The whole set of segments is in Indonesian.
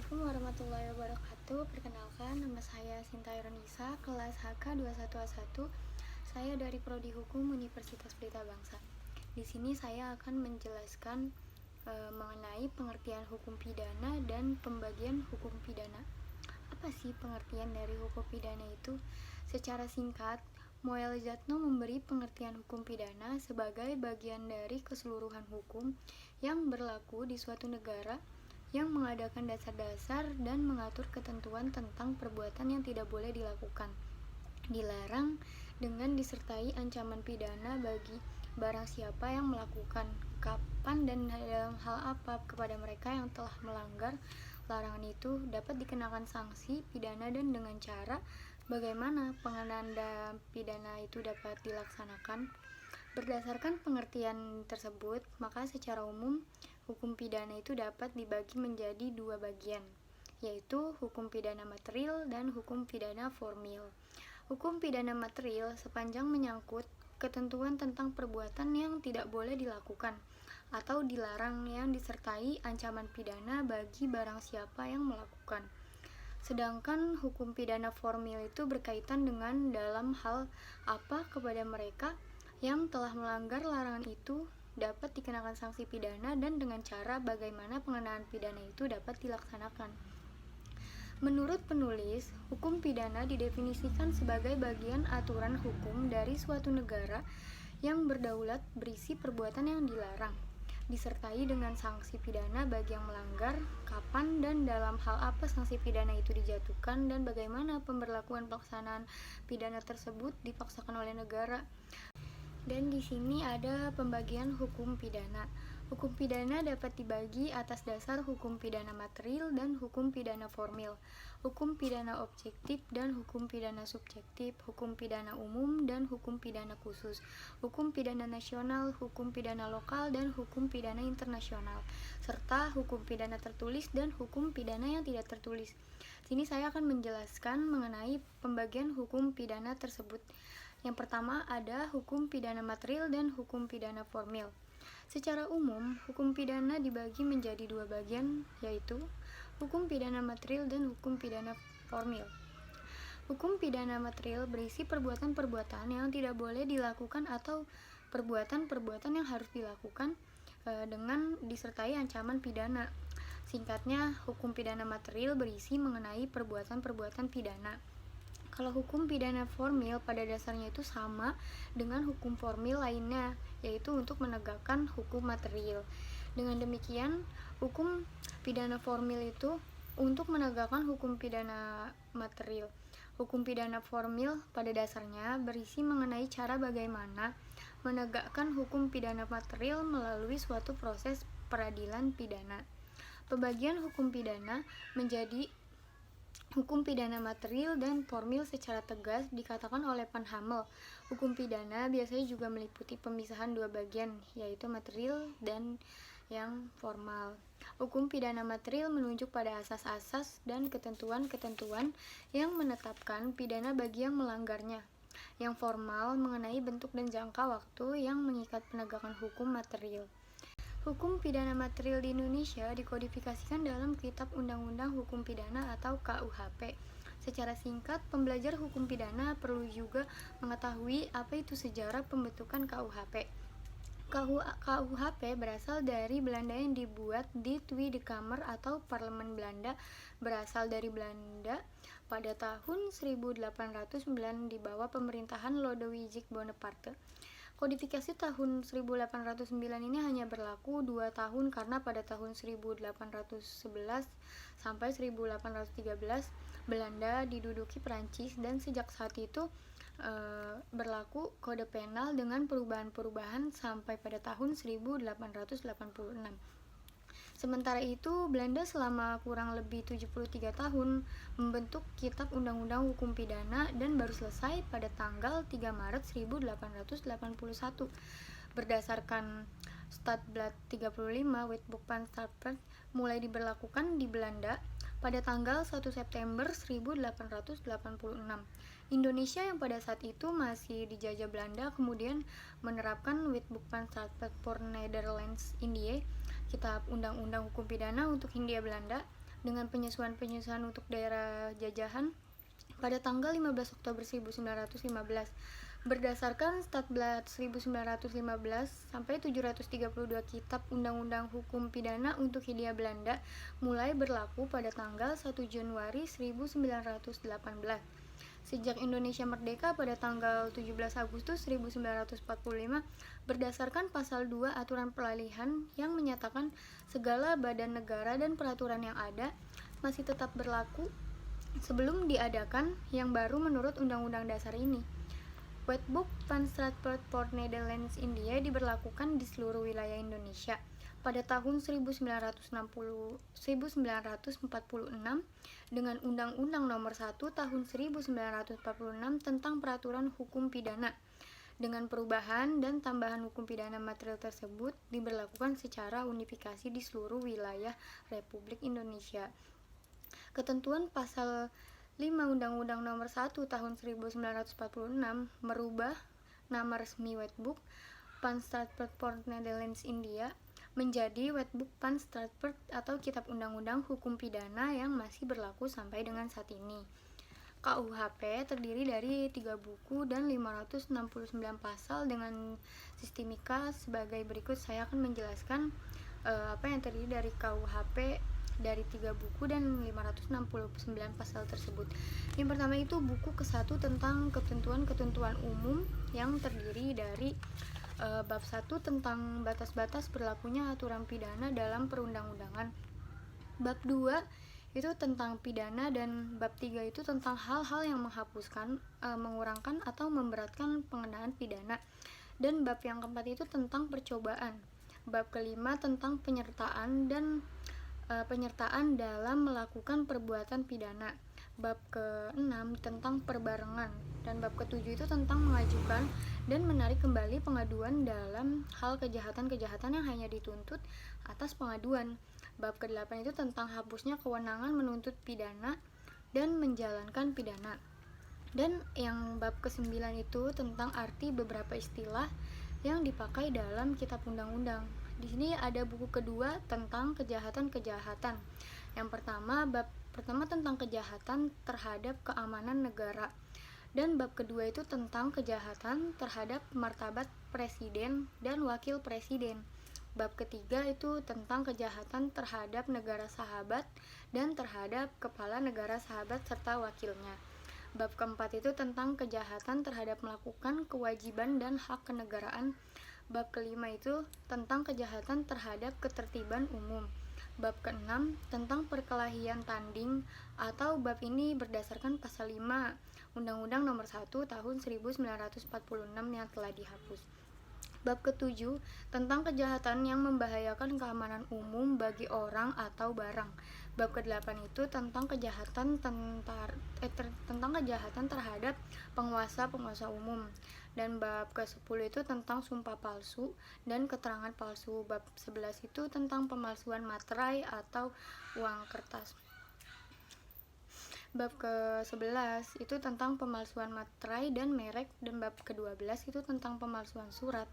Assalamualaikum warahmatullahi wabarakatuh. Perkenalkan, nama saya Sinta Ironisa, kelas HK 21A1. Saya dari Prodi Hukum Universitas Pelita Bangsa. Di sini saya akan menjelaskan mengenai pengertian hukum pidana dan pembagian hukum pidana. Apa sih pengertian dari hukum pidana itu? Secara singkat, Moel Zatno memberi pengertian hukum pidana sebagai bagian dari keseluruhan hukum yang berlaku di suatu negara yang mengadakan dasar-dasar dan mengatur ketentuan tentang perbuatan yang tidak boleh dilakukan, dilarang, dengan disertai ancaman pidana bagi barang siapa yang melakukan, kapan dan dalam hal apa kepada mereka yang telah melanggar larangan itu dapat dikenakan sanksi pidana dan dengan cara bagaimana pengenaan pidana itu dapat dilaksanakan. Berdasarkan pengertian tersebut, maka secara umum hukum pidana itu dapat dibagi menjadi dua bagian, yaitu hukum pidana material dan hukum pidana formil. Hukum pidana material sepanjang menyangkut ketentuan tentang perbuatan yang tidak boleh dilakukan atau dilarang yang disertai ancaman pidana bagi barang siapa yang melakukan. Sedangkan hukum pidana formil itu berkaitan dengan dalam hal apa kepada mereka yang telah melanggar larangan itu dapat dikenakan sanksi pidana dan dengan cara bagaimana pengenaan pidana itu dapat dilaksanakan. Menurut penulis, hukum pidana didefinisikan sebagai bagian aturan hukum dari suatu negara yang berdaulat berisi perbuatan yang dilarang, disertai dengan sanksi pidana bagi yang melanggar, kapan dan dalam hal apa sanksi pidana itu dijatuhkan, dan bagaimana pemberlakuan pelaksanaan pidana tersebut dipaksakan oleh negara. Dan di sini ada pembagian hukum pidana. Hukum pidana dapat dibagi atas dasar hukum pidana material dan hukum pidana formil, hukum pidana objektif dan hukum pidana subjektif, hukum pidana umum dan hukum pidana khusus, hukum pidana nasional, hukum pidana lokal dan hukum pidana internasional, serta hukum pidana tertulis dan hukum pidana yang tidak tertulis. Sini saya akan menjelaskan mengenai pembagian hukum pidana tersebut. Yang pertama ada hukum pidana material dan hukum pidana formil. Secara umum, hukum pidana dibagi menjadi dua bagian, yaitu hukum pidana material dan hukum pidana formil. Hukum pidana material berisi perbuatan-perbuatan yang tidak boleh dilakukan atau perbuatan-perbuatan yang harus dilakukan dengan disertai ancaman pidana. Singkatnya, hukum pidana material berisi mengenai perbuatan-perbuatan pidana. Kalau hukum pidana formil pada dasarnya itu sama dengan hukum formil lainnya, yaitu untuk menegakkan hukum material. Dengan demikian, hukum pidana formil itu untuk menegakkan hukum pidana material. Hukum pidana formil pada dasarnya berisi mengenai cara bagaimana menegakkan hukum pidana material melalui suatu proses peradilan pidana. Pembagian hukum pidana menjadi hukum pidana material dan formil secara tegas dikatakan oleh Van Hammel. Hukum pidana biasanya juga meliputi pemisahan dua bagian, yaitu material dan yang formal. Hukum pidana material menunjuk pada asas-asas dan ketentuan-ketentuan yang menetapkan pidana bagi yang melanggarnya. Yang formal mengenai bentuk dan jangka waktu yang mengikat penegakan hukum material. Hukum pidana material di Indonesia dikodifikasikan dalam Kitab Undang-Undang Hukum Pidana atau KUHP. Secara singkat, pembelajar hukum pidana perlu juga mengetahui apa itu sejarah pembentukan KUHP. KUHP berasal dari Belanda yang dibuat di Tweede Kamer atau Parlemen Belanda, berasal dari Belanda pada tahun 1809 di bawah pemerintahan Lodewijk Bonaparte. Kodifikasi tahun 1809 ini hanya berlaku 2 tahun karena pada tahun 1811 sampai 1813 Belanda diduduki Prancis dan sejak saat itu berlaku kode penal dengan perubahan-perubahan sampai pada tahun 1886. Sementara itu, Belanda selama kurang lebih 73 tahun membentuk Kitab Undang-Undang Hukum Pidana dan baru selesai pada tanggal 3 Maret 1881. Berdasarkan Stadblad 35 Wetboek van Stadblad mulai diberlakukan di Belanda pada tanggal 1 September 1886. Indonesia yang pada saat itu masih dijajah Belanda kemudian menerapkan Wetboek van Stadblad voor Nederlands Indië, Kitab Undang-Undang Hukum Pidana untuk Hindia Belanda dengan penyesuaian-penyesuaian untuk daerah jajahan pada tanggal 15 Oktober 1915. Berdasarkan Statblad 1915 sampai 732 Kitab Undang-Undang Hukum Pidana untuk Hindia Belanda mulai berlaku pada tanggal 1 Januari 1918. Sejak Indonesia merdeka pada tanggal 17 Agustus 1945, berdasarkan pasal 2 Aturan Peralihan yang menyatakan segala badan negara dan peraturan yang ada masih tetap berlaku sebelum diadakan yang baru menurut Undang-Undang Dasar ini. Wetboek van Stratford Netherlands India diberlakukan di seluruh wilayah Indonesia pada tahun 1946 dengan Undang-Undang Nomor 1 Tahun 1946 tentang Peraturan Hukum Pidana. Dengan perubahan dan tambahan hukum pidana material tersebut diberlakukan secara unifikasi di seluruh wilayah Republik Indonesia. Ketentuan pasal 5 Undang-Undang Nomor 1 Tahun 1946 merubah nama resmi Wetboek van Stratford Netherlands India menjadi Wetboek van Stratford atau Kitab Undang-Undang Hukum Pidana yang masih berlaku sampai dengan saat ini. KUHP terdiri dari 3 buku dan 569 pasal dengan sistemika sebagai berikut. Saya akan menjelaskan apa yang terdiri dari KUHP dari 3 buku dan 569 pasal tersebut. Yang pertama itu buku ke-1 tentang ketentuan-ketentuan umum yang terdiri dari bab 1 tentang batas-batas berlakunya aturan pidana dalam perundang-undangan. Bab 2 itu tentang pidana dan bab 3 itu tentang hal-hal yang menghapuskan, mengurangkan atau memberatkan pengenaan pidana. Dan bab yang keempat itu tentang percobaan. Bab kelima tentang penyertaan dalam melakukan perbuatan pidana. Bab ke-6 tentang perbarengan dan bab ke-7 itu tentang mengajukan dan menarik kembali pengaduan dalam hal kejahatan-kejahatan yang hanya dituntut atas pengaduan. Bab ke-8 itu tentang hapusnya kewenangan menuntut pidana dan menjalankan pidana. Dan yang bab ke-9 itu tentang arti beberapa istilah yang dipakai dalam kitab undang-undang. Di sini ada buku kedua tentang kejahatan-kejahatan. Yang pertama, bab pertama tentang kejahatan terhadap keamanan negara. Dan bab kedua itu tentang kejahatan terhadap martabat presiden dan wakil presiden. Bab ketiga itu tentang kejahatan terhadap negara sahabat dan terhadap kepala negara sahabat serta wakilnya. Bab keempat itu tentang kejahatan terhadap melakukan kewajiban dan hak kenegaraan. Bab kelima itu tentang kejahatan terhadap ketertiban umum. Bab keenam tentang perkelahian tanding atau bab ini berdasarkan pasal 5 Undang-Undang Nomor 1 Tahun 1946 yang telah dihapus. Bab ke-7 tentang kejahatan yang membahayakan keamanan umum bagi orang atau barang. Bab ke-8 itu tentang kejahatan terhadap penguasa umum. Dan bab ke-10 itu tentang sumpah palsu dan keterangan palsu. Bab 11 itu tentang pemalsuan materai atau uang kertas. Bab ke-11 itu tentang pemalsuan materai dan merek, dan bab ke-12 itu tentang pemalsuan surat,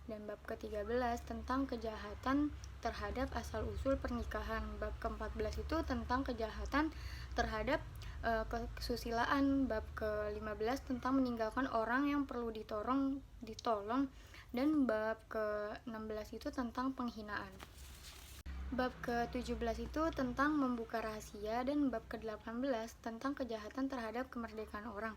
dan bab ke-13 tentang kejahatan terhadap asal-usul pernikahan. Bab ke-14 itu tentang kejahatan terhadap kesusilaan. Bab ke-15 tentang meninggalkan orang yang perlu ditolong, dan bab ke-16 itu tentang penghinaan. Bab ke-17 itu tentang membuka rahasia, dan bab ke-18 tentang kejahatan terhadap kemerdekaan orang.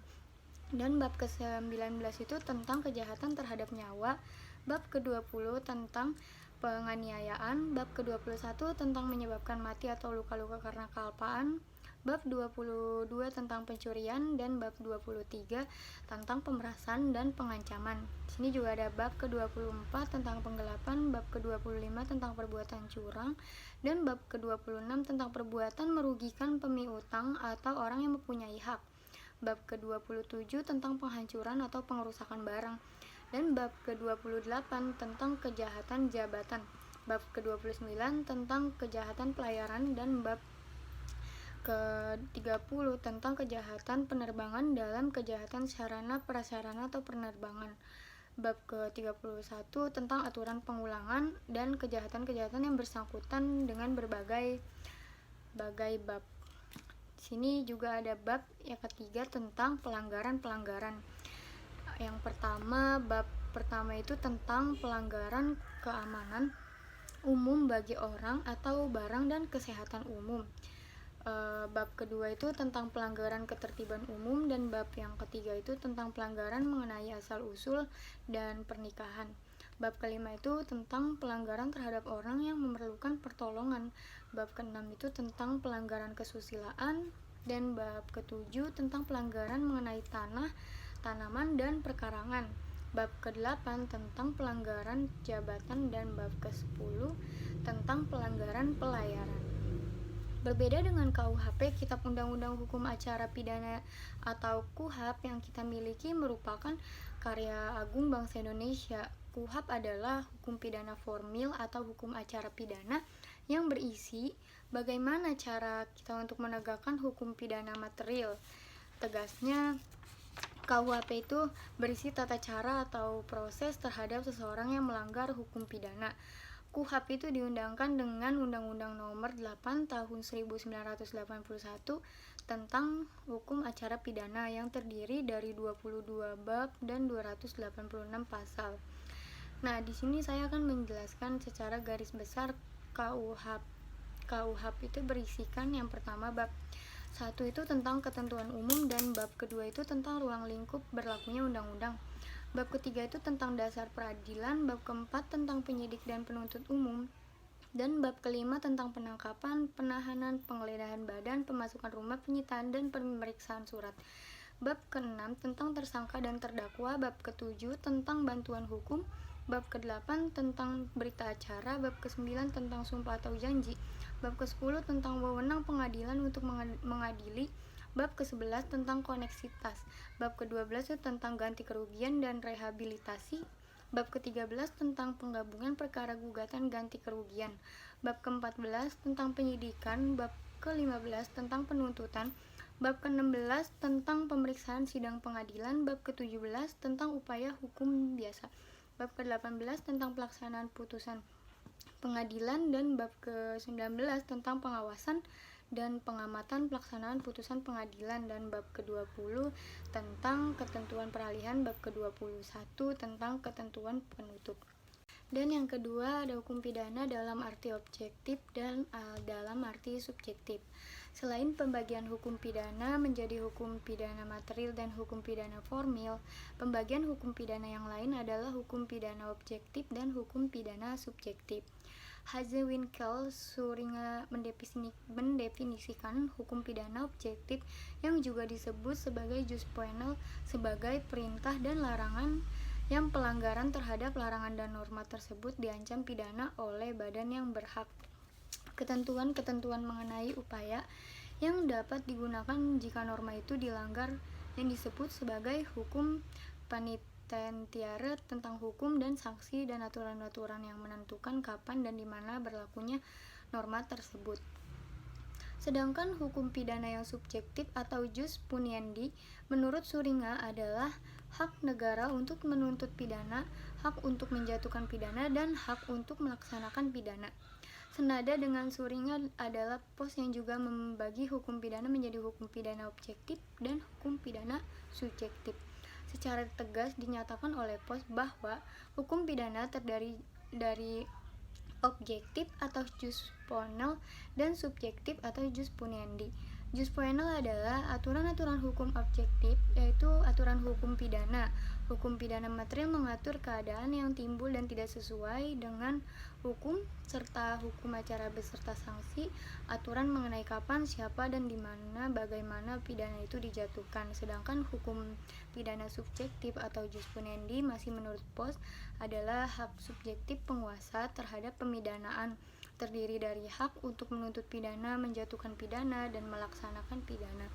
Dan bab ke-19 itu tentang kejahatan terhadap nyawa. Bab ke-20 tentang penganiayaan. Bab ke-21 tentang menyebabkan mati atau luka-luka karena kealpaan. Bab 22 tentang pencurian, dan bab 23 tentang pemerasan dan pengancaman. Di sini juga ada bab ke-24 tentang penggelapan, bab ke-25 tentang perbuatan curang, dan bab ke-26 tentang perbuatan merugikan pemiutang atau orang yang mempunyai hak. Bab ke-27 tentang penghancuran atau pengerusakan barang, dan bab ke-28 tentang kejahatan jabatan. Bab ke-29 tentang kejahatan pelayaran, dan bab ke-30 tentang kejahatan penerbangan dalam kejahatan sarana prasarana atau penerbangan. Bab ke-31 tentang aturan pengulangan dan kejahatan-kejahatan yang bersangkutan dengan berbagai berbagai bab. Di sini juga ada bab yang ketiga tentang pelanggaran-pelanggaran. Yang pertama, bab pertama itu tentang pelanggaran keamanan umum bagi orang atau barang dan kesehatan umum. Bab kedua itu tentang pelanggaran ketertiban umum, dan bab yang ketiga itu tentang pelanggaran mengenai asal-usul dan pernikahan. Bab kelima itu tentang pelanggaran terhadap orang yang memerlukan pertolongan. Bab keenam itu tentang pelanggaran kesusilaan, dan bab ketujuh tentang pelanggaran mengenai tanah, tanaman, dan perkarangan. Bab ke-8 tentang pelanggaran jabatan, dan bab ke-10 tentang pelanggaran pelayaran. Berbeda dengan KUHP, Kitab Undang-Undang Hukum Acara Pidana atau KUHAP yang kita miliki merupakan karya agung bangsa Indonesia. KUHAP adalah hukum pidana formil atau hukum acara pidana yang berisi bagaimana cara kita untuk menegakkan hukum pidana material. Tegasnya, KUHP itu berisi tata cara atau proses terhadap seseorang yang melanggar hukum pidana. KUHP itu diundangkan dengan Undang-Undang Nomor 8 Tahun 1981 tentang hukum acara pidana yang terdiri dari 22 bab dan 286 pasal. Nah, di sini saya akan menjelaskan secara garis besar KUHP. KUHP itu berisikan yang pertama bab 1 itu tentang ketentuan umum, dan bab kedua itu tentang ruang lingkup berlakunya undang-undang. Bab ketiga itu tentang dasar peradilan, bab keempat tentang penyidik dan penuntut umum, dan bab kelima tentang penangkapan, penahanan, penggeledahan badan, pemasukan rumah, penyitaan, dan pemeriksaan surat. Bab keenam tentang tersangka dan terdakwa, bab ketujuh tentang bantuan hukum, bab ke-8 tentang berita acara, bab ke-9 tentang sumpah atau janji, bab ke-10 tentang wewenang pengadilan untuk mengadili, bab ke-11 tentang koneksitas, bab ke-12 itu tentang ganti kerugian dan rehabilitasi, bab ke-13 tentang penggabungan perkara gugatan ganti kerugian, bab ke-14 tentang penyidikan, bab ke-15 tentang penuntutan, bab ke-16 tentang pemeriksaan sidang pengadilan, bab ke-17 tentang upaya hukum biasa, bab ke-18 tentang pelaksanaan putusan pengadilan, dan bab ke-19 tentang pengawasan dan pengamatan pelaksanaan putusan pengadilan, dan bab ke-20 tentang ketentuan peralihan, bab ke-21 tentang ketentuan penutup. Dan yang kedua ada hukum pidana dalam arti objektif dan dalam arti subjektif. Selain pembagian hukum pidana menjadi hukum pidana material dan hukum pidana formil, pembagian hukum pidana yang lain adalah hukum pidana objektif dan hukum pidana subjektif. Hazewinkel Suringa mendefinisikan hukum pidana objektif yang juga disebut sebagai jus penal sebagai perintah dan larangan yang pelanggaran terhadap larangan dan norma tersebut diancam pidana oleh badan yang berhak. Ketentuan-ketentuan mengenai upaya yang dapat digunakan jika norma itu dilanggar yang disebut sebagai hukum penitentiare tentang hukum dan sanksi dan aturan-aturan yang menentukan kapan dan di mana berlakunya norma tersebut. Sedangkan hukum pidana yang subjektif atau jus puniendi menurut Suringa adalah hak negara untuk menuntut pidana, hak untuk menjatuhkan pidana, dan hak untuk melaksanakan pidana. Senada dengan Suringa adalah POS yang juga membagi hukum pidana menjadi hukum pidana objektif dan hukum pidana subjektif. Secara tegas dinyatakan oleh POS bahwa hukum pidana terdiri dari objektif atau jus penal dan subjektif atau jus puniendi. Jus penal adalah aturan-aturan hukum objektif, yaitu aturan hukum pidana. Hukum pidana material mengatur keadaan yang timbul dan tidak sesuai dengan hukum, serta hukum acara beserta sanksi, aturan mengenai kapan, siapa, dan di mana, bagaimana pidana itu dijatuhkan. Sedangkan hukum pidana subjektif atau jus puniendi masih menurut POS adalah hak subjektif penguasa terhadap pemidanaan, terdiri dari hak untuk menuntut pidana, menjatuhkan pidana, dan melaksanakan pidana.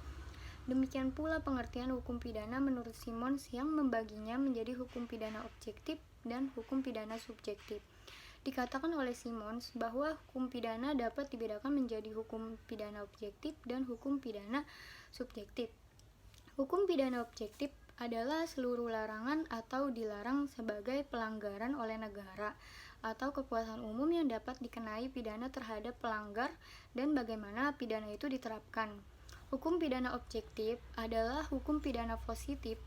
Demikian pula pengertian hukum pidana menurut Simons yang membaginya menjadi hukum pidana objektif dan hukum pidana subjektif. Dikatakan oleh Simons bahwa hukum pidana dapat dibedakan menjadi hukum pidana objektif dan hukum pidana subjektif. Hukum pidana objektif adalah seluruh larangan atau dilarang sebagai pelanggaran oleh negara atau kekuasaan umum yang dapat dikenai pidana terhadap pelanggar dan bagaimana pidana itu diterapkan. Hukum pidana objektif adalah hukum pidana positif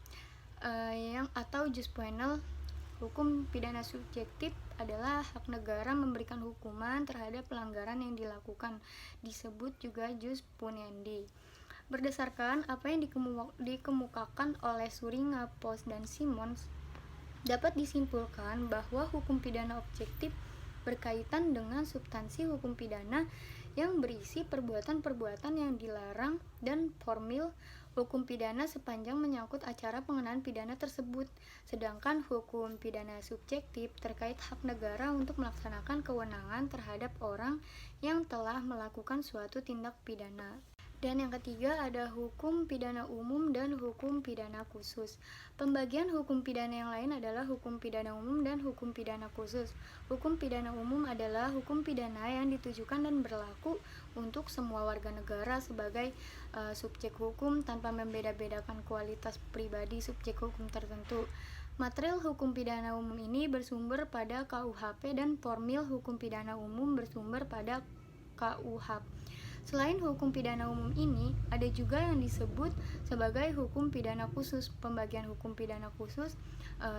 yang atau jus penal. Hukum pidana subjektif adalah hak negara memberikan hukuman terhadap pelanggaran yang dilakukan, disebut juga jus puniendi. Berdasarkan apa yang dikemukakan oleh Suringa, Post, dan Simons, dapat disimpulkan bahwa hukum pidana objektif berkaitan dengan substansi hukum pidana yang berisi perbuatan-perbuatan yang dilarang dan formil hukum pidana sepanjang menyangkut acara pengenaan pidana tersebut. Sedangkan hukum pidana subjektif terkait hak negara untuk melaksanakan kewenangan terhadap orang yang telah melakukan suatu tindak pidana. Dan yang ketiga ada hukum pidana umum dan hukum pidana khusus. Pembagian hukum pidana yang lain adalah hukum pidana umum dan hukum pidana khusus. Hukum pidana umum adalah hukum pidana yang ditujukan dan berlaku untuk semua warga negara sebagai subjek hukum tanpa membeda-bedakan kualitas pribadi subjek hukum tertentu. Material hukum pidana umum ini bersumber pada KUHP dan formil hukum pidana umum bersumber pada KUHP. Selain hukum pidana umum ini, ada juga yang disebut sebagai hukum pidana khusus. Pembagian hukum pidana khusus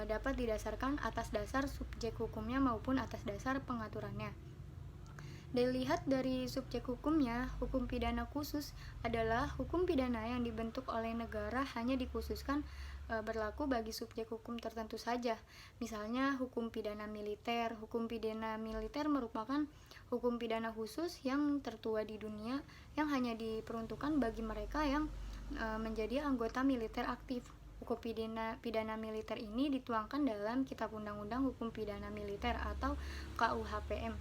dapat didasarkan atas dasar subjek hukumnya maupun atas dasar pengaturannya. Dilihat dari subjek hukumnya, hukum pidana khusus adalah hukum pidana yang dibentuk oleh negara hanya dikhususkan berlaku bagi subjek hukum tertentu saja. Misalnya hukum pidana militer. Hukum pidana militer merupakan hukum pidana khusus yang tertua di dunia yang hanya diperuntukkan bagi mereka yang menjadi anggota militer aktif. Hukum pidana militer ini dituangkan dalam Kitab Undang-Undang Hukum Pidana Militer atau KUHPM.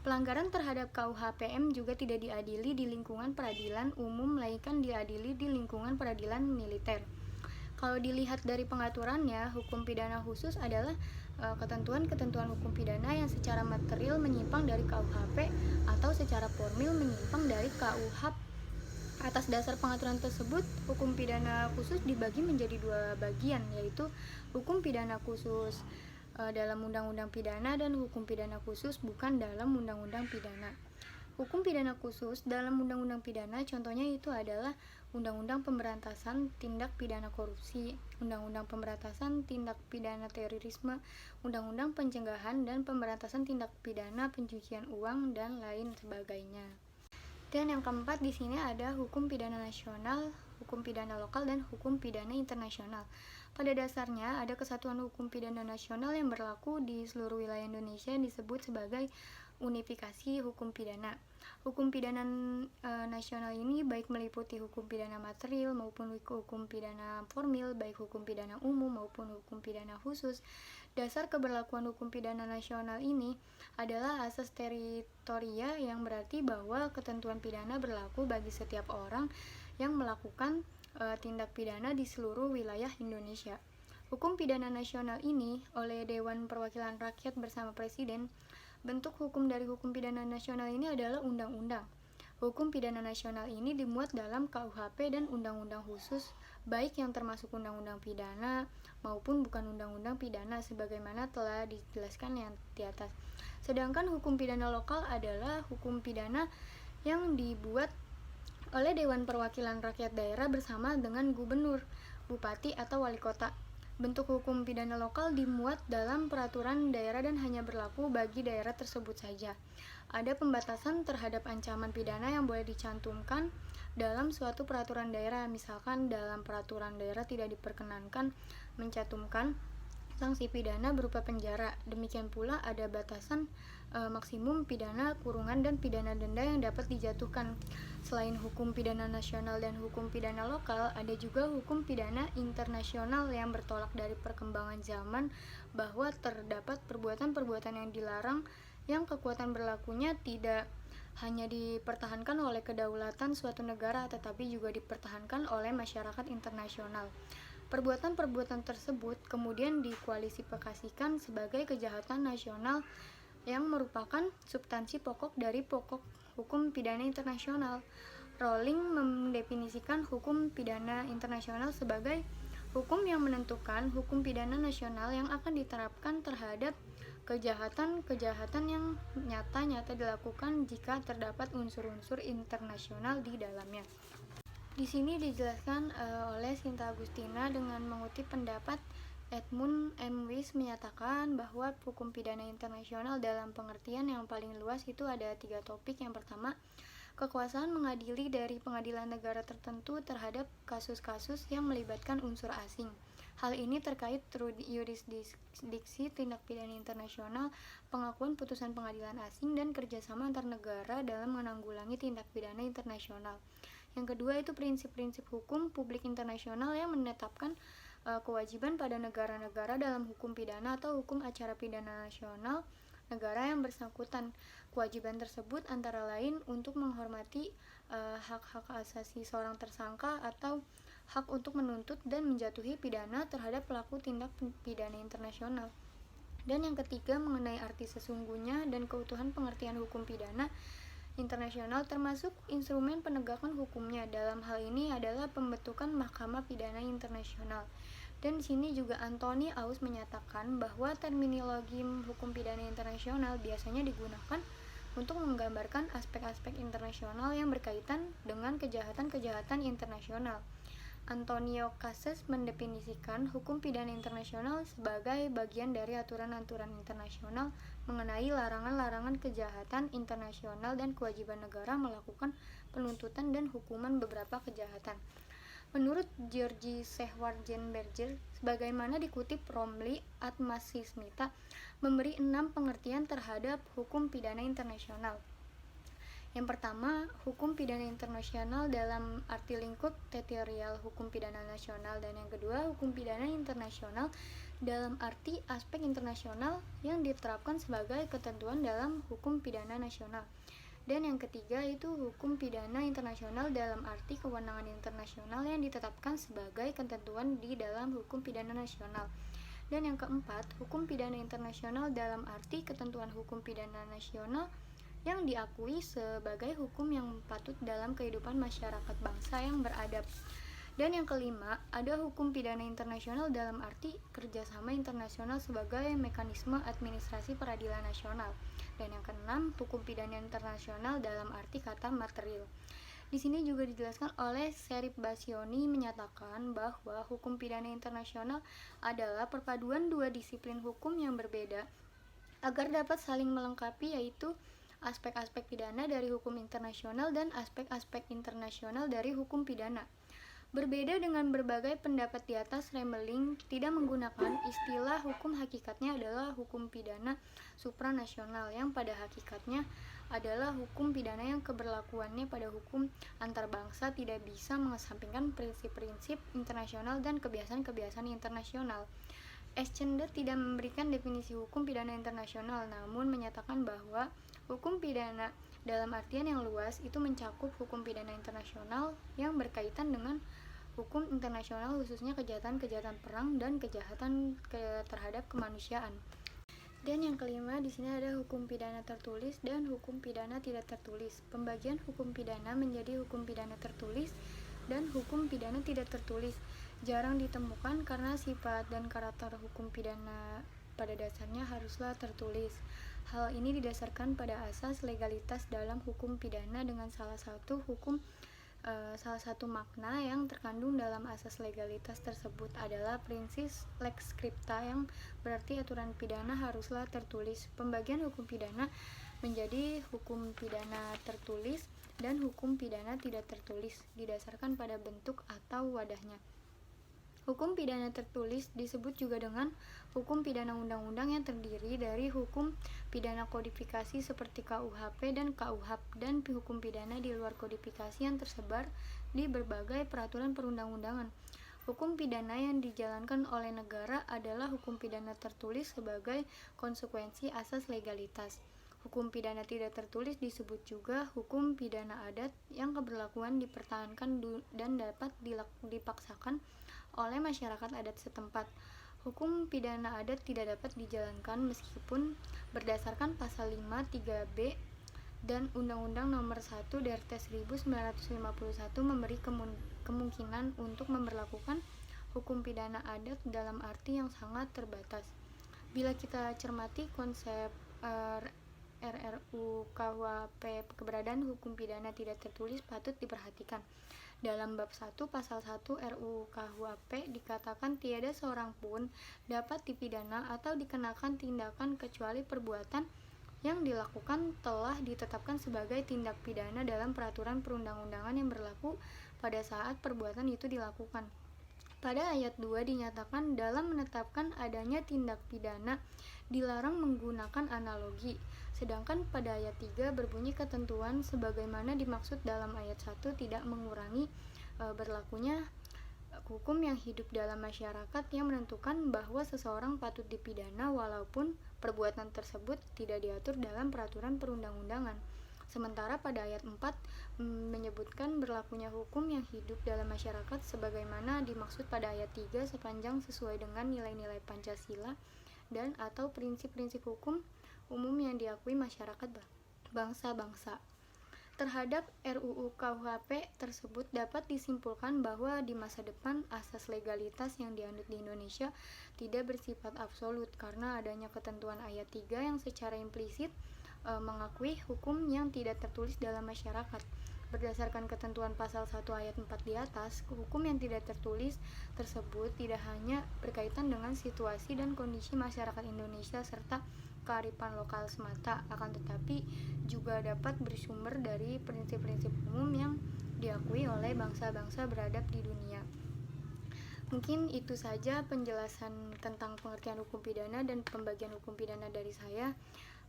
Pelanggaran terhadap KUHPM juga tidak diadili di lingkungan peradilan umum, melainkan diadili di lingkungan peradilan militer. Kalau dilihat dari pengaturannya, hukum pidana khusus adalah ketentuan-ketentuan hukum pidana yang secara material menyimpang dari KUHP atau secara formil menyimpang dari KUHP. Atas dasar pengaturan tersebut, hukum pidana khusus dibagi menjadi dua bagian, yaitu hukum pidana khusus dalam undang-undang pidana dan hukum pidana khusus bukan dalam undang-undang pidana. Hukum pidana khusus dalam undang-undang pidana contohnya itu adalah Undang-Undang Pemberantasan Tindak Pidana Korupsi, Undang-Undang Pemberantasan Tindak Pidana Terorisme, Undang-Undang Pencegahan dan Pemberantasan Tindak Pidana Pencucian Uang dan lain sebagainya. Dan yang keempat di sini ada hukum pidana nasional, hukum pidana lokal, dan hukum pidana internasional. Pada dasarnya ada kesatuan hukum pidana nasional yang berlaku di seluruh wilayah Indonesia yang disebut sebagai unifikasi hukum pidana. Hukum pidana nasional ini baik meliputi hukum pidana material maupun hukum pidana formil, baik hukum pidana umum maupun hukum pidana khusus. Dasar keberlakuan hukum pidana nasional ini adalah asas teritoria yang berarti bahwa ketentuan pidana berlaku bagi setiap orang yang melakukan tindak pidana di seluruh wilayah Indonesia. Hukum pidana nasional ini oleh Dewan Perwakilan Rakyat bersama Presiden. Bentuk hukum dari hukum pidana nasional ini adalah undang-undang. Hukum pidana nasional ini dimuat dalam KUHP dan undang-undang khusus, baik yang termasuk undang-undang pidana maupun bukan undang-undang pidana sebagaimana telah dijelaskan yang di atas. Sedangkan hukum pidana lokal adalah hukum pidana yang dibuat oleh Dewan Perwakilan Rakyat Daerah bersama dengan gubernur, bupati, atau wali kota. Bentuk hukum pidana lokal dimuat dalam peraturan daerah dan hanya berlaku bagi daerah tersebut saja. Ada pembatasan terhadap ancaman pidana yang boleh dicantumkan dalam suatu peraturan daerah. Misalkan dalam peraturan daerah tidak diperkenankan mencantumkan sanksi pidana berupa penjara. Demikian pula ada batasan maksimum pidana kurungan dan pidana denda yang dapat dijatuhkan. Selain hukum pidana nasional dan hukum pidana lokal, ada juga hukum pidana internasional yang bertolak dari perkembangan zaman bahwa terdapat perbuatan-perbuatan yang dilarang yang kekuatan berlakunya tidak hanya dipertahankan oleh kedaulatan suatu negara tetapi juga dipertahankan oleh masyarakat internasional. Perbuatan-perbuatan tersebut kemudian dikualifikasikan sebagai kejahatan nasional yang merupakan substansi pokok dari pokok hukum pidana internasional. Rowling mendefinisikan hukum pidana internasional sebagai hukum yang menentukan hukum pidana nasional yang akan diterapkan terhadap kejahatan yang nyata-nyata dilakukan jika terdapat unsur-unsur internasional di dalamnya. Di sini dijelaskan oleh Sinta Agustina dengan mengutip pendapat Edmund M. Weiss menyatakan bahwa hukum pidana internasional dalam pengertian yang paling luas itu ada 3 topik. Yang pertama, kekuasaan mengadili dari pengadilan negara tertentu terhadap kasus-kasus yang melibatkan unsur asing. Hal ini terkait yurisdiksi tindak pidana internasional, pengakuan putusan pengadilan asing, dan kerjasama antar negara dalam menanggulangi tindak pidana internasional. Yang kedua itu prinsip-prinsip hukum publik internasional yang menetapkan kewajiban pada negara-negara dalam hukum pidana atau hukum acara pidana nasional negara yang bersangkutan. Kewajiban tersebut antara lain untuk menghormati hak-hak asasi seorang tersangka atau hak untuk menuntut dan menjatuhi pidana terhadap pelaku tindak pidana internasional. Dan yang ketiga mengenai arti sesungguhnya dan keutuhan pengertian hukum pidana internasional termasuk instrumen penegakan hukumnya. Dalam hal ini adalah pembentukan Mahkamah Pidana Internasional. Dan di sini juga Anthony Aus menyatakan bahwa terminologi hukum pidana internasional biasanya digunakan untuk menggambarkan aspek-aspek internasional yang berkaitan dengan kejahatan-kejahatan internasional. Antonio Cases mendefinisikan hukum pidana internasional sebagai bagian dari aturan-aturan internasional mengenai larangan-larangan kejahatan internasional dan kewajiban negara melakukan penuntutan dan hukuman beberapa kejahatan. Menurut Georgi Sehwarjenberger, sebagaimana dikutip Romli Atmasismita, memberi 6 pengertian terhadap hukum pidana internasional. Yang pertama, hukum pidana internasional dalam arti lingkup teritorial hukum pidana nasional, dan yang kedua, hukum pidana internasional dalam arti aspek internasional yang diterapkan sebagai ketentuan dalam hukum pidana nasional. Dan yang ketiga itu hukum pidana internasional dalam arti kewenangan internasional yang ditetapkan sebagai ketentuan di dalam hukum pidana nasional. Dan yang keempat, hukum pidana internasional dalam arti ketentuan hukum pidana nasional yang diakui sebagai hukum yang patut dalam kehidupan masyarakat bangsa yang beradab. Dan yang kelima, ada hukum pidana internasional dalam arti kerjasama internasional sebagai mekanisme administrasi peradilan nasional. Dan yang keenam, hukum pidana internasional dalam arti kata material. Di sini juga dijelaskan oleh Serif Bassioni menyatakan bahwa hukum pidana internasional adalah perpaduan 2 disiplin hukum yang berbeda agar dapat saling melengkapi, yaitu aspek-aspek pidana dari hukum internasional dan aspek-aspek internasional dari hukum pidana. Berbeda dengan berbagai pendapat di atas, Remmeling tidak menggunakan istilah hukum hakikatnya adalah hukum pidana supranasional, yang pada hakikatnya adalah hukum pidana yang keberlakuannya pada hukum antar bangsa tidak bisa mengesampingkan prinsip-prinsip internasional dan kebiasaan-kebiasaan internasional. Eschender tidak memberikan definisi hukum pidana internasional, namun menyatakan bahwa hukum pidana dalam artian yang luas itu mencakup hukum pidana internasional yang berkaitan dengan hukum internasional, khususnya kejahatan-kejahatan perang dan kejahatan terhadap kemanusiaan. Dan yang kelima di sini ada hukum pidana tertulis dan hukum pidana tidak tertulis. Pembagian hukum pidana menjadi hukum pidana tertulis dan hukum pidana tidak tertulis jarang ditemukan karena sifat dan karakter hukum pidana pada dasarnya haruslah tertulis. Hal ini didasarkan pada asas legalitas dalam hukum pidana dengan salah satu makna yang terkandung dalam asas legalitas tersebut adalah prinsip lex scripta, yang berarti aturan pidana haruslah tertulis. Pembagian hukum pidana menjadi hukum pidana tertulis dan hukum pidana tidak tertulis didasarkan pada bentuk atau wadahnya. Hukum pidana tertulis disebut juga dengan hukum pidana undang-undang yang terdiri dari hukum pidana kodifikasi seperti KUHP dan KUHAP dan hukum pidana di luar kodifikasi yang tersebar di berbagai peraturan perundang-undangan. Hukum pidana yang dijalankan oleh negara adalah hukum pidana tertulis sebagai konsekuensi asas legalitas. Hukum pidana tidak tertulis disebut juga hukum pidana adat yang keberlakuan dipertahankan dan dapat dipaksakan oleh masyarakat adat setempat. Hukum pidana adat tidak dapat dijalankan meskipun berdasarkan pasal 5 3B dan Undang-Undang Nomor 1 DRT 1951 memberi kemungkinan untuk memberlakukan hukum pidana adat dalam arti yang sangat terbatas. Bila kita cermati konsep RRU KUHP, keberadaan hukum pidana tidak tertulis patut diperhatikan. Dalam bab 1 pasal 1 RUU KUHP dikatakan tiada seorang pun dapat dipidana atau dikenakan tindakan kecuali perbuatan yang dilakukan telah ditetapkan sebagai tindak pidana dalam peraturan perundang-undangan yang berlaku pada saat perbuatan itu dilakukan. Pada ayat 2 dinyatakan dalam menetapkan adanya tindak pidana dilarang menggunakan analogi. Sedangkan pada ayat 3 berbunyi ketentuan sebagaimana dimaksud dalam ayat 1 tidak mengurangi berlakunya hukum yang hidup dalam masyarakat yang menentukan bahwa seseorang patut dipidana walaupun perbuatan tersebut tidak diatur dalam peraturan perundang-undangan. Sementara pada ayat 4 menyebutkan berlakunya hukum yang hidup dalam masyarakat sebagaimana dimaksud pada ayat 3 sepanjang sesuai dengan nilai-nilai Pancasila dan atau prinsip-prinsip hukum umum yang diakui masyarakat bangsa-bangsa. Terhadap RUU KUHP tersebut dapat disimpulkan bahwa di masa depan asas legalitas yang dianut di Indonesia tidak bersifat absolut karena adanya ketentuan ayat 3 yang secara implisit mengakui hukum yang tidak tertulis dalam masyarakat. Berdasarkan ketentuan pasal 1 ayat 4 di atas, hukum yang tidak tertulis tersebut tidak hanya berkaitan dengan situasi dan kondisi masyarakat Indonesia serta kearifan lokal semata, akan tetapi juga dapat bersumber dari prinsip-prinsip umum yang diakui oleh bangsa-bangsa beradab di dunia. Mungkin itu saja penjelasan tentang pengertian hukum pidana dan pembagian hukum pidana dari saya.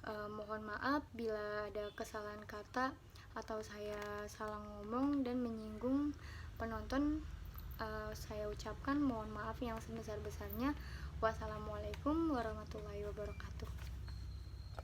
Mohon maaf bila ada kesalahan kata atau saya salah ngomong dan menyinggung penonton. Saya ucapkan mohon maaf yang sebesar-besarnya. Wassalamualaikum warahmatullahi wabarakatuh.